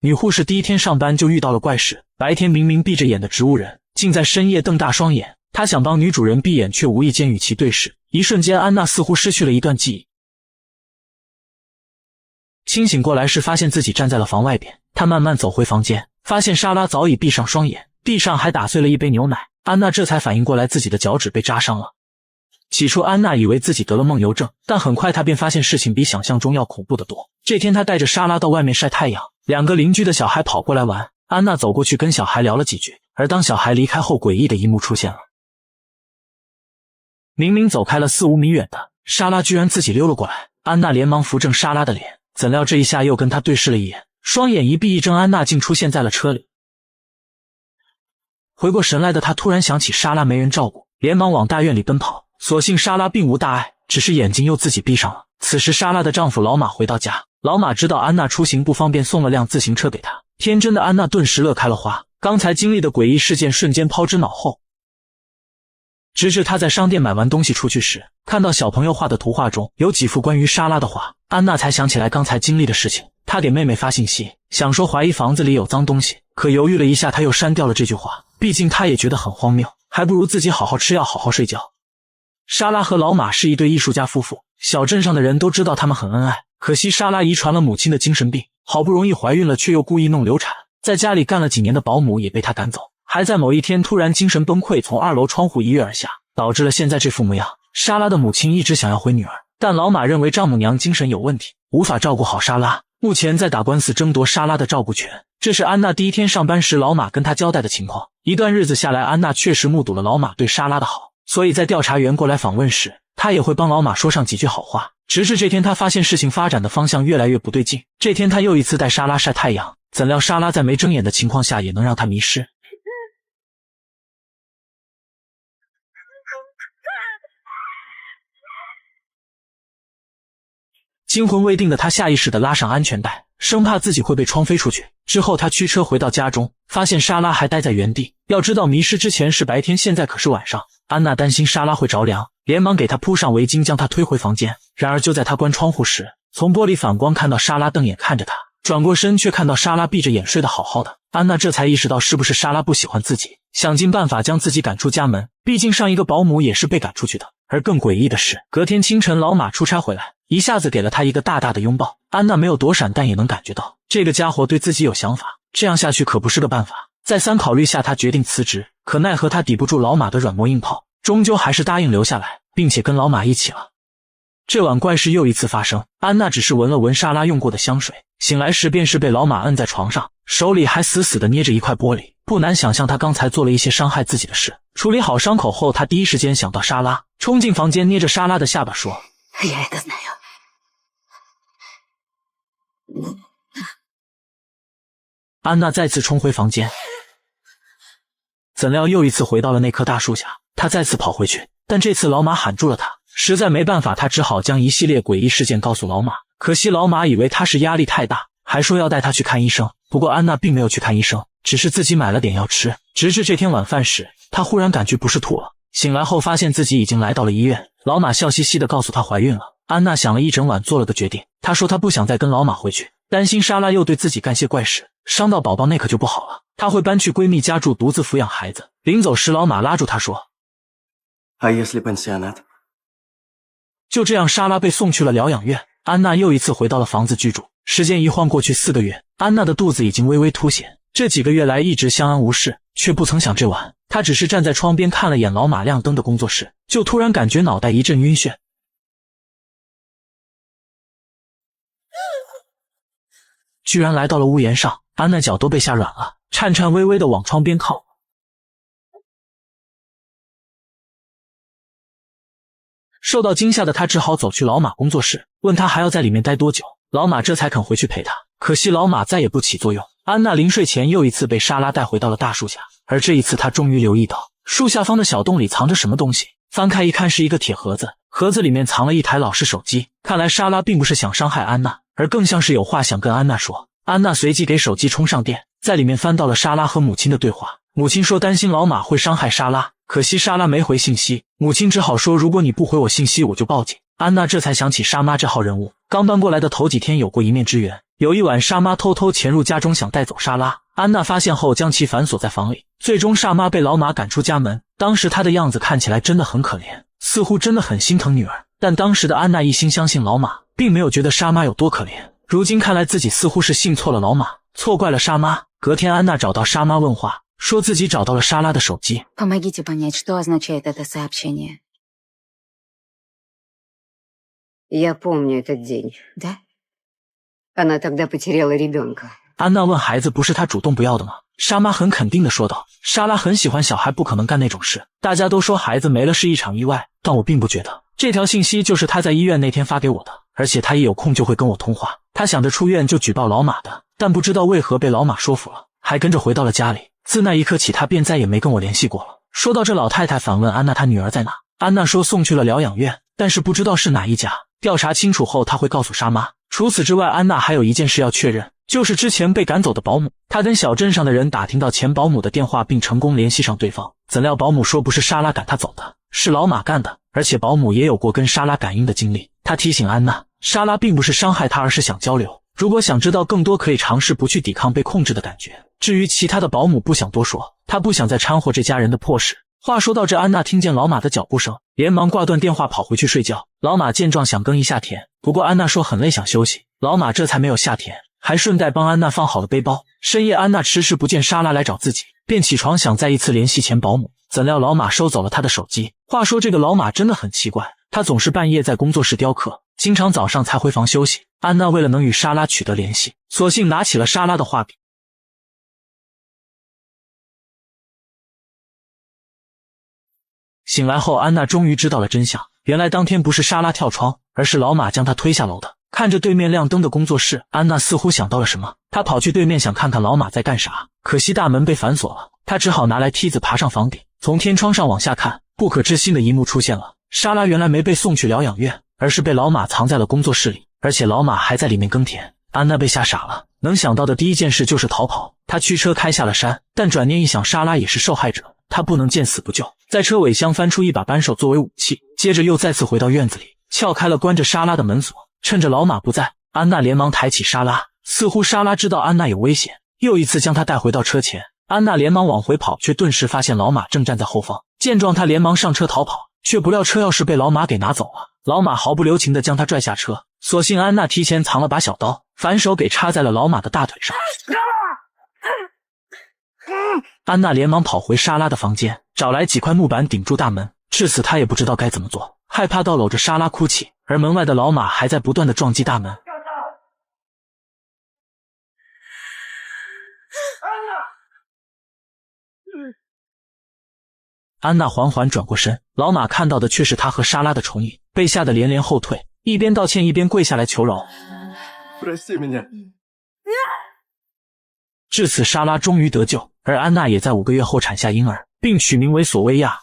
女护士第一天上班就遇到了怪事，白天明明闭着眼的植物人，竟在深夜瞪大双眼。她想帮女主人闭眼，却无意间与其对视，一瞬间安娜似乎失去了一段记忆。清醒过来时，发现自己站在了房外边。她慢慢走回房间，发现莎拉早已闭上双眼，地上还打碎了一杯牛奶。安娜这才反应过来自己的脚趾被扎伤了。起初安娜以为自己得了梦游症，但很快她便发现事情比想象中要恐怖得多。这天她带着莎拉到外面晒太阳，两个邻居的小孩跑过来玩，安娜走过去跟小孩聊了几句，而当小孩离开后，诡异的一幕出现了。明明走开了4、5米远的莎拉居然自己溜了过来，安娜连忙扶正莎拉的脸，怎料这一下又跟她对视了一眼，双眼一闭一睁，安娜竟出现在了车里。回过神来的她突然想起莎拉没人照顾，连忙往大院里奔跑，所幸莎拉并无大碍，只是眼睛又自己闭上了。此时莎拉的丈夫老马回到家，老马知道安娜出行不方便，送了辆自行车给她。天真的安娜顿时乐开了花，刚才经历的诡异事件瞬间抛之脑后。直至她在商店买完东西出去时，看到小朋友画的图画中有几幅关于莎拉的画，安娜才想起来刚才经历的事情。她给妹妹发信息，想说怀疑房子里有脏东西，可犹豫了一下，她又删掉了这句话，毕竟她也觉得很荒谬，还不如自己好好吃药好好睡觉。莎拉和老马是一对艺术家夫妇，小镇上的人都知道他们很恩爱，可惜莎拉遗传了母亲的精神病，好不容易怀孕了却又故意弄流产，在家里干了几年的保姆也被她赶走，还在某一天突然精神崩溃，从2楼窗户一跃而下，导致了现在这副模样。莎拉的母亲一直想要回女儿，但老马认为丈母娘精神有问题，无法照顾好莎拉，目前在打官司争夺莎拉的照顾权。这是安娜第一天上班时老马跟她交代的情况。一段日子下来，安娜确实目睹了老马对莎拉的好，所以在调查员过来访问时，她也会帮老马说上几句好话。直至这天，她发现事情发展的方向越来越不对劲。这天她又一次带莎拉晒太阳，怎料莎拉在没睁眼的情况下也能让她迷失。惊魂未定的她下意识地拉上安全带，生怕自己会被窗飞出去。之后她驱车回到家中，发现莎拉还待在原地。要知道迷失之前是白天，现在可是晚上。安娜担心莎拉会着凉，连忙给她铺上围巾，将她推回房间。然而就在她关窗户时，从玻璃反光看到莎拉瞪眼看着她，转过身却看到莎拉闭着眼睡得好好的。安娜这才意识到是不是莎拉不喜欢自己，想尽办法将自己赶出家门，毕竟上一个保姆也是被赶出去的。而更诡异的是，隔天清晨老马出差回来，一下子给了她一个大大的拥抱。安娜没有躲闪，但也能感觉到这个家伙对自己有想法，这样下去可不是个办法。再三考虑下，她决定辞职，可奈何她抵不住老马的软磨硬泡，终究还是答应留下来，并且跟老马一起了。这晚怪事又一次发生，安娜只是闻了闻莎拉用过的香水，醒来时便是被老马摁在床上，手里还死死地捏着一块玻璃。不难想象他刚才做了一些伤害自己的事。处理好伤口后，他第一时间想到莎拉，冲进房间捏着莎拉的下巴说：“安娜再次冲回房间，怎料又一次回到了那棵大树下。她再次跑回去，但这次老马喊住了她，实在没办法，她只好将一系列诡异事件告诉老马。可惜老马以为她是压力太大，还说要带她去看医生。不过安娜并没有去看医生，只是自己买了点药吃。直至这天晚饭时，她忽然感觉不是吐了，醒来后发现自己已经来到了医院。老马笑嘻嘻地告诉她怀孕了。安娜想了一整晚，做了个决定。她说她不想再跟老马回去，担心莎拉又对自己干些怪事，伤到宝宝那可就不好了。她会搬去闺蜜家住，独自抚养孩子。临走时，老马拉住她说：“就这样，莎拉被送去了疗养院。安娜又一次回到了房子居住。时间一晃过去4个月，安娜的肚子已经微微凸显。这几个月来一直相安无事，却不曾想这晚，她只是站在窗边看了眼老马亮灯的工作室，就突然感觉脑袋一阵晕眩。居然来到了屋檐上，安娜脚都被吓软了，颤颤巍巍地往窗边靠。受到惊吓的她只好走去老马工作室，问他还要在里面待多久。老马这才肯回去陪她。可惜老马再也不起作用。安娜临睡前又一次被莎拉带回到了大树下，而这一次她终于留意到树下方的小洞里藏着什么东西。翻开一看，是一个铁盒子，盒子里面藏了一台老式手机。看来莎拉并不是想伤害安娜，而更像是有话想跟安娜说。安娜随即给手机充上电，在里面翻到了莎拉和母亲的对话。母亲说担心老马会伤害莎拉，可惜莎拉没回信息，母亲只好说如果你不回我信息我就报警。安娜这才想起莎妈这号人物，刚搬过来的头几天有过一面之缘，有一晚，莎妈偷偷潜入家中想带走莎拉，安娜发现后将其反锁在房里，最终莎妈被老马赶出家门。当时她的样子看起来真的很可怜，似乎真的很心疼女儿，但当时的安娜一心相信老马，并没有觉得莎妈有多可怜。如今看来自己似乎是信错了老马，错怪了莎妈。隔天安娜找到莎妈问话，说自己找到了莎拉的手机。Помогите понять, что означает это сообщение. Я помню этот день. Да? Она тогда потеряла ребенка. 安娜问孩子不是她主动不要的吗？莎妈很肯定地说道，莎拉很喜欢小孩，不可能干那种事。大家都说孩子没了是一场意外，但我并不觉得。这条信息就是她在医院那天发给我的，而且她一有空就会跟我通话。她想着出院就举报老马的，但不知道为何被老马说服了，还跟着回到了家里。自那一刻起，她便再也没跟我联系过了。说到这，老太太反问安娜她女儿在哪？安娜说送去了疗养院，但是不知道是哪一家。调查清楚后她会告诉莎妈。除此之外，安娜还有一件事要确认，就是之前被赶走的保姆。她跟小镇上的人打听到前保姆的电话，并成功联系上对方。怎料保姆说不是莎拉赶她走的，是老马干的，而且保姆也有过跟莎拉感应的经历。她提醒安娜，莎拉并不是伤害她，而是想交流。如果想知道更多，可以尝试不去抵抗被控制的感觉。至于其他的，保姆不想多说，她不想再掺和这家人的破事。话说到这，安娜听见老马的脚步声，连忙挂断电话跑回去睡觉。老马见状想耕一下田，不过安娜说很累想休息，老马这才没有下田，还顺带帮安娜放好了背包。深夜安娜迟迟不见莎拉来找自己，便起床想再一次联系前保姆，怎料老马收走了她的手机。话说这个老马真的很奇怪，他总是半夜在工作室雕刻，经常早上才回房休息。安娜为了能与莎拉取得联系，索性拿起了莎拉的画笔。醒来后，安娜终于知道了真相，原来当天不是莎拉跳窗，而是老马将她推下楼的。看着对面亮灯的工作室，安娜似乎想到了什么，她跑去对面想看看老马在干啥，可惜大门被反锁了，她只好拿来梯子爬上房顶，从天窗上往下看。不可置信的一幕出现了，莎拉原来没被送去疗养院，而是被老马藏在了工作室里，而且老马还在里面耕田。安娜被吓傻了，能想到的第一件事就是逃跑。她驱车开下了山，但转念一想，莎拉也是受害者，她不能见死不救，在车尾箱翻出一把扳手作为武器，接着又再次回到院子里，撬开了关着莎拉的门锁。趁着老马不在，安娜连忙抬起莎拉，似乎莎拉知道安娜有危险，又一次将她带回到车前。安娜连忙往回跑，却顿时发现老马正站在后方。见状，她连忙上车逃跑，却不料车钥匙被老马给拿走了。老马毫不留情地将她拽下车，所幸安娜提前藏了把小刀，反手给插在了老马的大腿上。安娜连忙跑回莎拉的房间，找来几块木板顶住大门。至此她也不知道该怎么做，害怕到搂着莎拉哭泣，而门外的老马还在不断地撞击大门。安娜缓缓转过身，老马看到的却是她和莎拉的重影，被吓得连连后退，一边道歉一边跪下来求饶。至此莎拉终于得救，而安娜也在5个月后产下婴儿，并取名为索维亚。